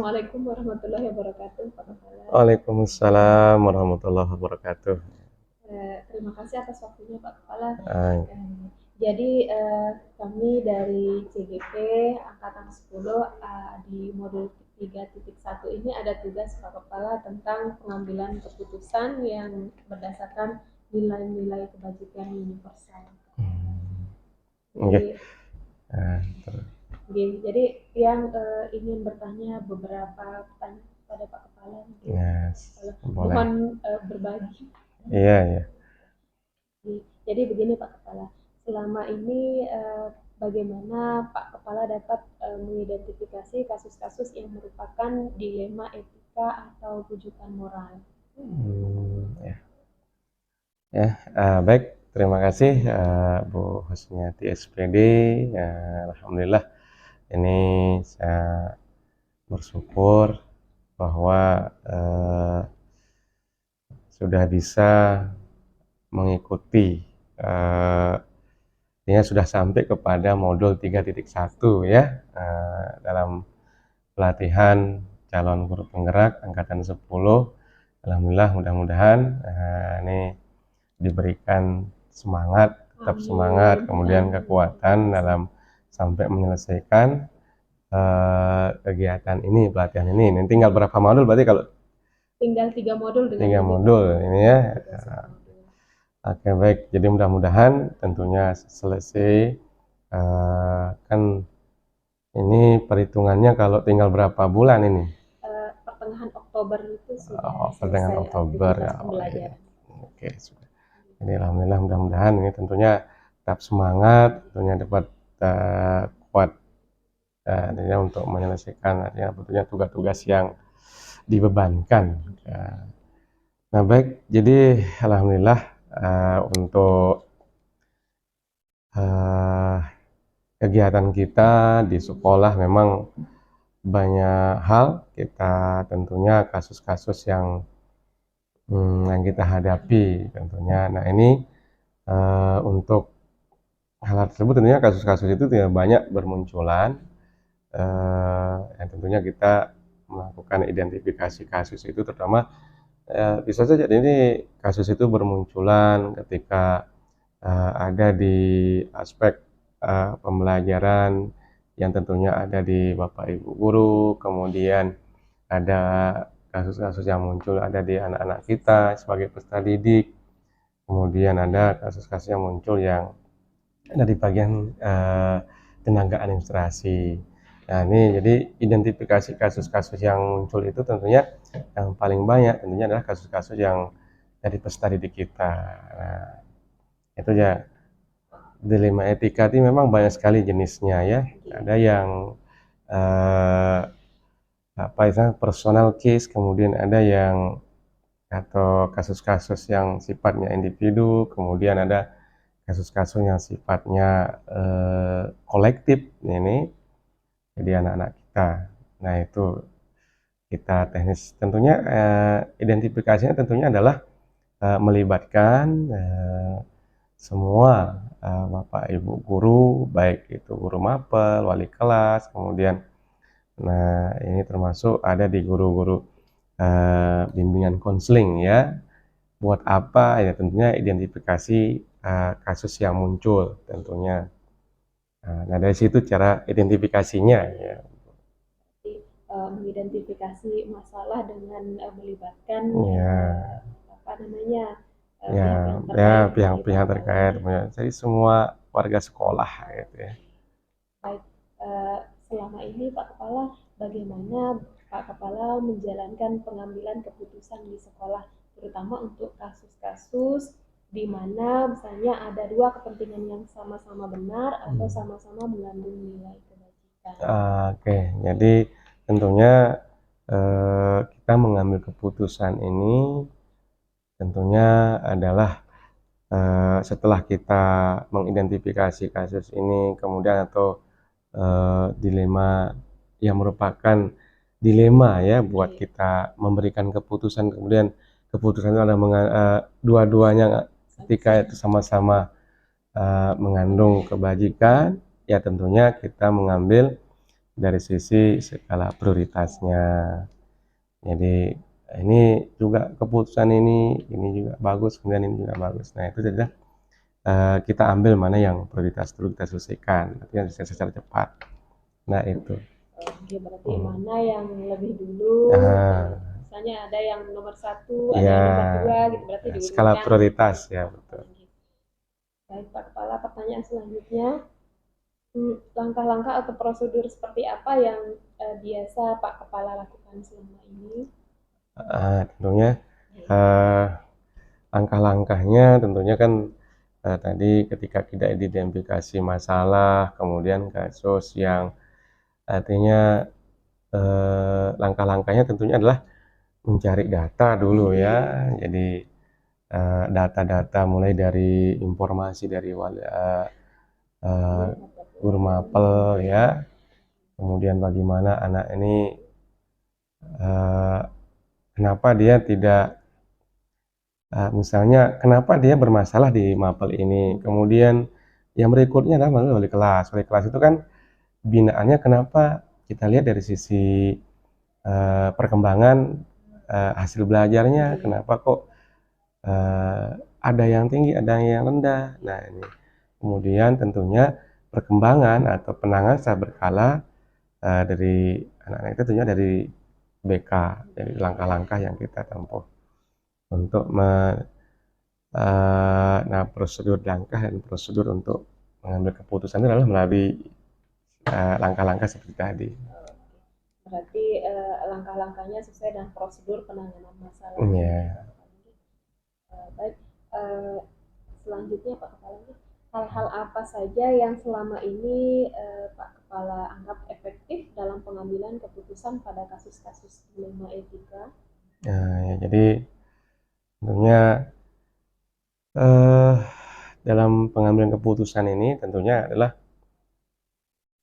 Assalamualaikum warahmatullahi wabarakatuh, Pak Kepala. Waalaikumsalam warahmatullahi wabarakatuh. Terima kasih atas waktunya, Pak Kepala. Ah, Jadi kami dari CGP Angkatan 10 di modul 3.1 ini ada tugas Pak Kepala tentang pengambilan keputusan yang berdasarkan nilai-nilai kebajikan universal. oke. Jadi, Ah, terus. jadi yang ingin bertanya beberapa pertanyaan pada Pak Kepala. Yes, boleh. Mohon berbagi. Iya, iya. Jadi begini Pak Kepala, selama ini bagaimana Pak Kepala dapat mengidentifikasi kasus-kasus yang merupakan dilema etika atau rujukan moral? Ya, ya. Baik. Terima kasih Bu Husniati SPD. Alhamdulillah, ini saya bersyukur bahwa sudah bisa mengikuti ini sudah sampai kepada modul 3.1 ya, dalam pelatihan calon guru penggerak angkatan 10. Alhamdulillah, mudah-mudahan ini diberikan semangat, tetap semangat, kemudian kekuatan dalam sampai menyelesaikan kegiatan ini, pelatihan ini. Ini tinggal berapa modul berarti kalau? Tinggal 3 modul dengan 3 modul ini ya. Oke, baik. Jadi mudah-mudahan tentunya selesai. Kan ini perhitungannya kalau tinggal berapa bulan ini? Pertengahan Oktober itu sudah Pertengahan selesai Oktober ya. pembelajaran. Oke, sudah. Jadi alhamdulillah, mudah-mudahan ini tentunya tetap semangat, tentunya dapat kuat untuk menyelesaikan tentunya tugas-tugas yang dibebankan. Nah, baik. Jadi alhamdulillah untuk kegiatan kita di sekolah memang banyak hal, kita tentunya kasus-kasus yang kita hadapi tentunya. Nah, ini untuk hal tersebut tentunya kasus-kasus itu tidak banyak bermunculan. Yang tentunya kita melakukan identifikasi kasus itu, terutama bisa saja ini kasus itu bermunculan ketika ada di aspek pembelajaran yang tentunya ada di Bapak Ibu guru, kemudian ada kasus-kasus yang muncul ada di anak-anak kita sebagai peserta didik, kemudian ada kasus-kasus yang muncul yang ada di bagian tenaga administrasi. Nah, ini jadi identifikasi kasus-kasus yang muncul itu tentunya yang paling banyak tentunya adalah kasus-kasus yang dari peserta didik kita. Nah, itu ya, dilema etika itu memang banyak sekali jenisnya ya. Ada yang personal case, kemudian ada yang atau kasus-kasus yang sifatnya individu, kemudian ada kasus-kasus yang sifatnya kolektif ini jadi anak-anak kita. Nah, itu kita teknis tentunya identifikasinya tentunya adalah melibatkan semua Bapak Ibu guru, baik itu guru mapel, wali kelas, kemudian ini termasuk ada di guru-guru bimbingan konseling ya. Buat apa ya, tentunya identifikasi kasus yang muncul tentunya. Nah, dari situ cara identifikasinya ya. Mengidentifikasi masalah dengan melibatkan pihak-pihak terkait, jadi semua warga sekolah gitu ya. Baik, selama ini Pak Kepala, bagaimana Pak Kepala menjalankan pengambilan keputusan di sekolah, terutama untuk kasus-kasus di mana misalnya ada dua kepentingan yang sama-sama benar atau sama-sama mengandung nilai kebajikan. Oke, jadi tentunya kita mengambil keputusan ini tentunya adalah setelah kita mengidentifikasi kasus ini, kemudian atau dilema yang merupakan dilema ya buat kita memberikan keputusan, kemudian keputusan itu adalah dua-duanya ketika itu sama-sama mengandung kebajikan, ya tentunya kita mengambil dari sisi skala prioritasnya. Jadi ini juga keputusan ini juga bagus, kemudian ini juga bagus. Nah itu sudah kita ambil mana yang prioritas dulu kita selesaikan, nanti yang secara cepat. Nah itu. Oke, berarti mana yang lebih dulu? Nah, Misalnya ada yang nomor 1, ada ya, yang nomor 2, gitu berarti skala diurutkan. prioritas ya betul. Baik Pak Kepala, pertanyaan selanjutnya, langkah-langkah atau prosedur seperti apa yang biasa Pak Kepala lakukan selama ini? Tentunya langkah-langkahnya tentunya kan tadi ketika kita identifikasi masalah, kemudian kasus yang artinya langkah-langkahnya tentunya adalah mencari data dulu ya. Jadi data-data mulai dari informasi dari guru mapel ya, kemudian bagaimana anak ini kenapa dia tidak misalnya kenapa dia bermasalah di mapel ini, kemudian yang berikutnya adalah melalui wali kelas. Wali kelas itu kan binaannya kenapa kita lihat dari sisi perkembangan hasil belajarnya, kenapa kok ada yang tinggi, ada yang rendah. Nah ini kemudian tentunya perkembangan atau penanganan secara berkala dari anak-anak itu tentunya dari BK, dari langkah-langkah yang kita tempuh untuk nah prosedur langkah dan prosedur untuk mengambil keputusan itu adalah melalui langkah-langkah seperti tadi. Berarti langkah-langkahnya sesuai dengan prosedur penanganan masalah. Ya. Baik, selanjutnya Pak Kepala, hal-hal apa saja yang selama ini Pak Kepala anggap efektif dalam pengambilan keputusan pada kasus-kasus dilema etika? Nah, ya, jadi tentunya dalam pengambilan keputusan ini tentunya adalah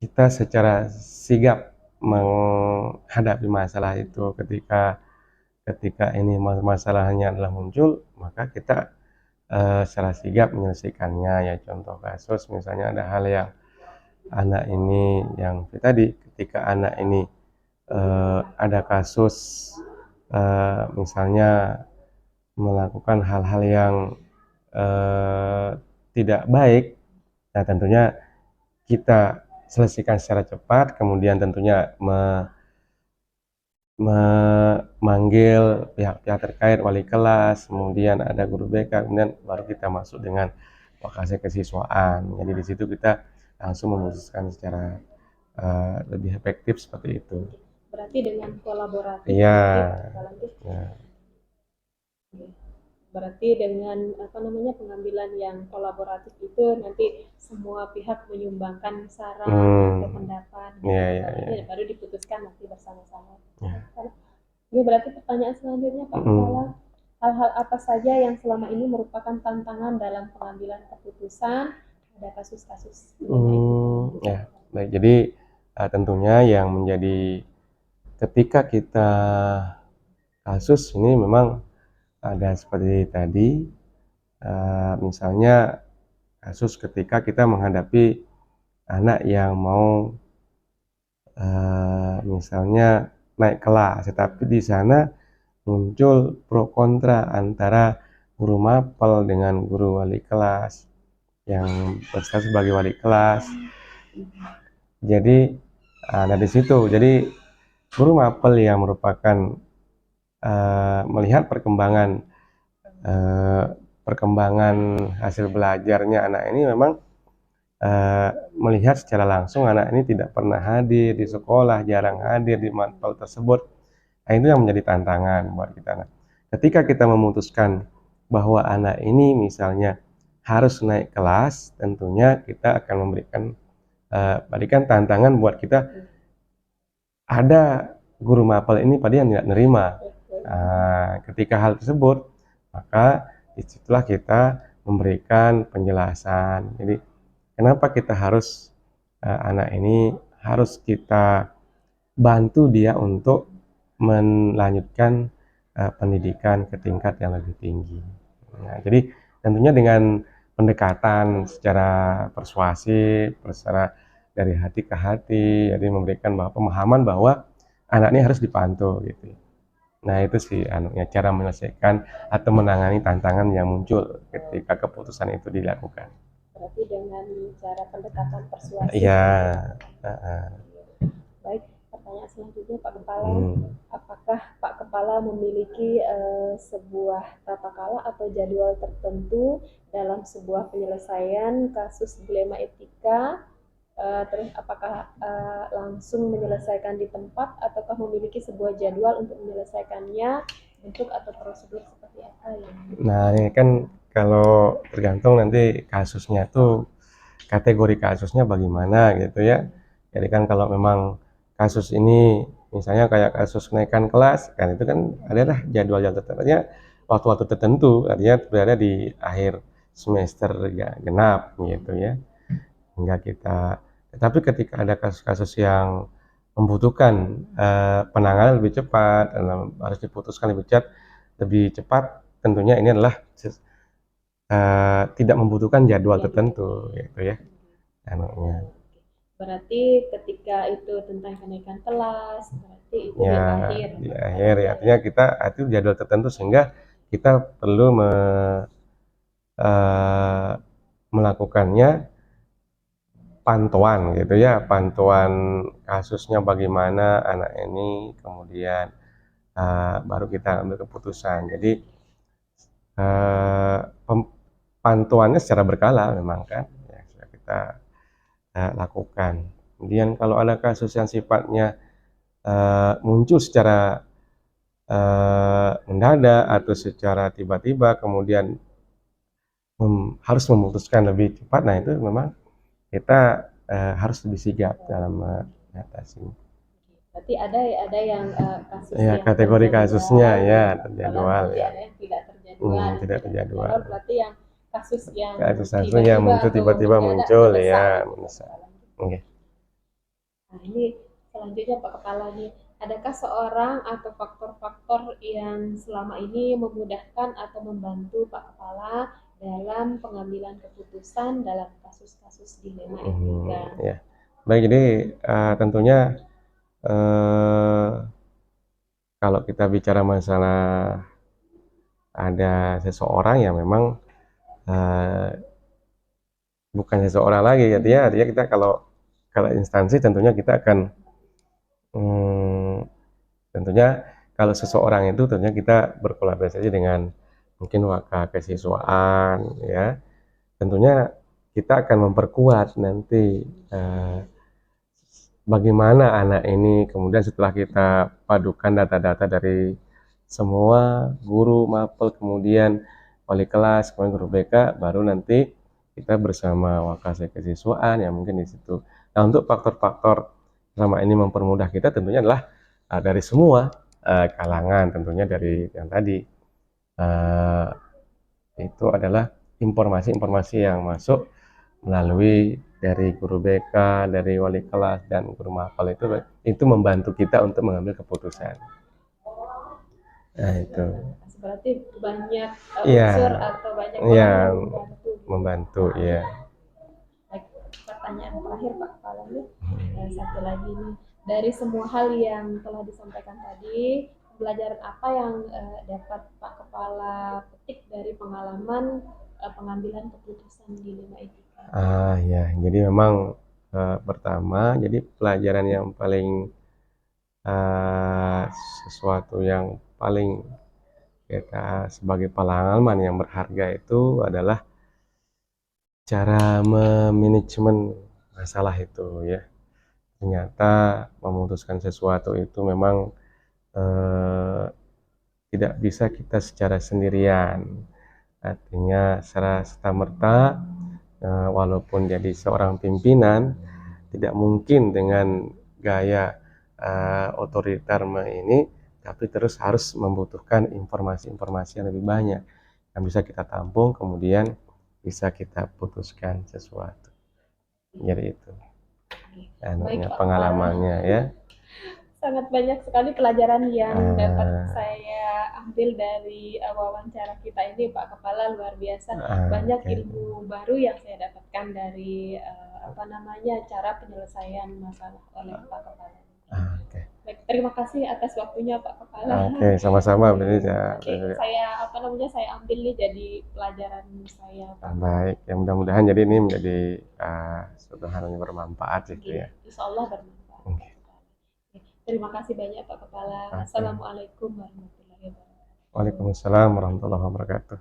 kita secara sigap menghadapi masalah itu ketika ini masalahnya adalah muncul, maka kita secara sigap menyelesaikannya ya. Contoh kasus misalnya ada hal yang anak ini yang tadi ketika anak ini ada kasus misalnya melakukan hal-hal yang tidak baik, nah tentunya kita selesaikan secara cepat, kemudian tentunya memanggil pihak-pihak terkait, wali kelas, kemudian ada guru BK, kemudian baru kita masuk dengan lokasi kesiswaan. Jadi di situ kita langsung memutuskan secara lebih efektif seperti itu. Berarti dengan kolaboratif. Iya. Ya. Berarti dengan pengambilan yang kolaboratif itu nanti semua pihak menyumbangkan saran atau pendapat, baru diputuskan nanti bersama-sama. Ini berarti pertanyaan selanjutnya Pak Kepala, hal-hal apa saja yang selama ini merupakan tantangan dalam pengambilan keputusan pada kasus-kasus ya, baik. Jadi tentunya yang menjadi ketika kita kasus ini memang ada seperti tadi, misalnya kasus ketika kita menghadapi anak yang mau misalnya naik kelas, tetapi di sana muncul pro kontra antara guru mapel dengan guru wali kelas yang berstatus sebagai wali kelas. Jadi dari situ, jadi guru mapel yang merupakan melihat perkembangan hasil belajarnya anak ini memang melihat secara langsung anak ini tidak pernah hadir di sekolah, jarang hadir di mapel tersebut. Nah, itu yang menjadi tantangan buat kita. Nah, ketika kita memutuskan bahwa anak ini misalnya harus naik kelas, tentunya kita akan berikan tantangan buat kita. Ada guru mapel ini pada yang tidak menerima. Ketika hal tersebut, maka disitulah kita memberikan penjelasan. Jadi kenapa kita harus anak ini harus kita bantu dia untuk melanjutkan pendidikan ke tingkat yang lebih tinggi. Nah, jadi tentunya dengan pendekatan secara persuasif, dari hati ke hati, jadi memberikan pemahaman bahwa anak ini harus dipantau gitu. Nah itu sih anunya cara menyelesaikan atau menangani tantangan yang muncul ketika keputusan itu dilakukan. Berarti dengan cara pendekatan persuasif Iya, gitu ya. heeh. Baik, pertanyaan selanjutnya Pak Kepala, Hmm. apakah Pak Kepala memiliki sebuah tata cara atau jadwal tertentu dalam sebuah penyelesaian kasus dilema etika? Terus apakah langsung menyelesaikan di tempat ataukah memiliki sebuah jadwal untuk menyelesaikannya, bentuk atau prosedur seperti apa yang Nah ini kan kalau tergantung nanti kasusnya tuh kategori kasusnya bagaimana gitu ya. Jadi kan kalau memang kasus ini misalnya kayak kasus kenaikan kelas kan itu kan adalah jadwal-jadwal tertentu, waktu-waktu tertentu, artinya berada di akhir semester ya, genap gitu ya. Hingga kita, tetapi ketika ada kasus-kasus yang membutuhkan penanganan lebih cepat, harus diputuskan lebih cepat, tentunya ini adalah tidak membutuhkan jadwal ya tertentu gitu ya. Anunya. berarti ketika itu tentang kenaikan kelas, berarti itu di Ya akhir di Pak akhir Kepala ya, ya. artinya kita itu jadwal tertentu sehingga kita perlu eh, melakukannya pantauan gitu ya, pantauan kasusnya bagaimana anak ini, kemudian baru kita ambil keputusan. Jadi eh, pantauannya secara berkala memang kan ya, sudah kita lakukan. Kemudian kalau ada kasus yang sifatnya muncul secara mendadak atau secara tiba-tiba, kemudian harus memutuskan lebih cepat, nah itu memang kita harus lebih sigap dalam mengatasi. Berarti ada yang kasus Ya yang kategori kasusnya terjadwal ya gitu. Kalau terjadwal nanti ya. ada yang tidak terjadwal, yang Tidak tidak terjadwal. terjadwal berarti yang kasus yang Kasus-kasus yang tiba-tiba muncul atau tiba-tiba mendadak muncul mendesak ya, gitu mendesak. Pak. Oke. Nah, ini selanjutnya Pak Kepala nih, adakah seorang atau faktor-faktor yang selama ini memudahkan atau membantu Pak Kepala dalam pengambilan keputusan dalam kasus-kasus dilema etika? Ya. Baik, jadi tentunya eh, kalau kita bicara masalah ada seseorang yang memang eh, bukan seseorang lagi, artinya kita kalau kalau instansi tentunya kita akan hmm, tentunya kalau seseorang itu tentunya kita berkolaborasi dengan mungkin wakil kesiswaan ya, tentunya kita akan memperkuat nanti eh, bagaimana anak ini, kemudian setelah kita padukan data-data dari semua guru mapel, kemudian wali kelas, kemudian guru BK, baru nanti kita bersama wakil kesiswaan yang mungkin di situ. Nah untuk faktor-faktor selama ini mempermudah kita tentunya adalah dari semua kalangan, tentunya dari yang tadi uh, itu adalah informasi-informasi yang masuk melalui dari guru BK, dari wali kelas dan guru mapel, itu membantu kita untuk mengambil keputusan. Nah itu. Berarti banyak Iya, unsur atau banyak iya orang yang membantu. membantu ya. Baik, pertanyaan terakhir Pak Kepala nih, satu lagi nih, dari semua hal yang telah disampaikan tadi, pembelajaran apa yang dapat Pak Kepala petik dari pengalaman pengambilan keputusan dilema etika? Ya, jadi memang pertama, jadi pelajaran yang paling uh, sesuatu yang paling kita sebagai pengalaman yang berharga itu adalah cara memanajemen masalah itu ya. Ternyata memutuskan sesuatu itu memang eh, tidak bisa kita secara sendirian. Artinya secara serta-merta, walaupun jadi seorang pimpinan, tidak mungkin dengan gaya otoriter ini, tapi terus harus membutuhkan informasi-informasi yang lebih banyak yang bisa kita tampung, kemudian bisa kita putuskan sesuatu. Jadi itu Baik, Pak pengalamannya ya. sangat banyak sekali pelajaran yang dapat saya ambil dari wawancara kita ini Pak Kepala, luar biasa. Banyak ilmu baru yang saya dapatkan dari cara penyelesaian masalah oleh Pak Kepala. Oke. Baik, terima kasih atas waktunya Pak Kepala. Oke, sama-sama Bu Liza. Nanti saya ambil nih jadi pelajaran saya Pak. Baik, ya mudah-mudahan jadi ini menjadi suatu hal yang bermanfaat gitu ya. Insya Allah bermanfaat. Oke. Terima kasih banyak Pak Kepala. Oke. Assalamualaikum warahmatullahi wabarakatuh. Waalaikumsalam warahmatullahi wabarakatuh.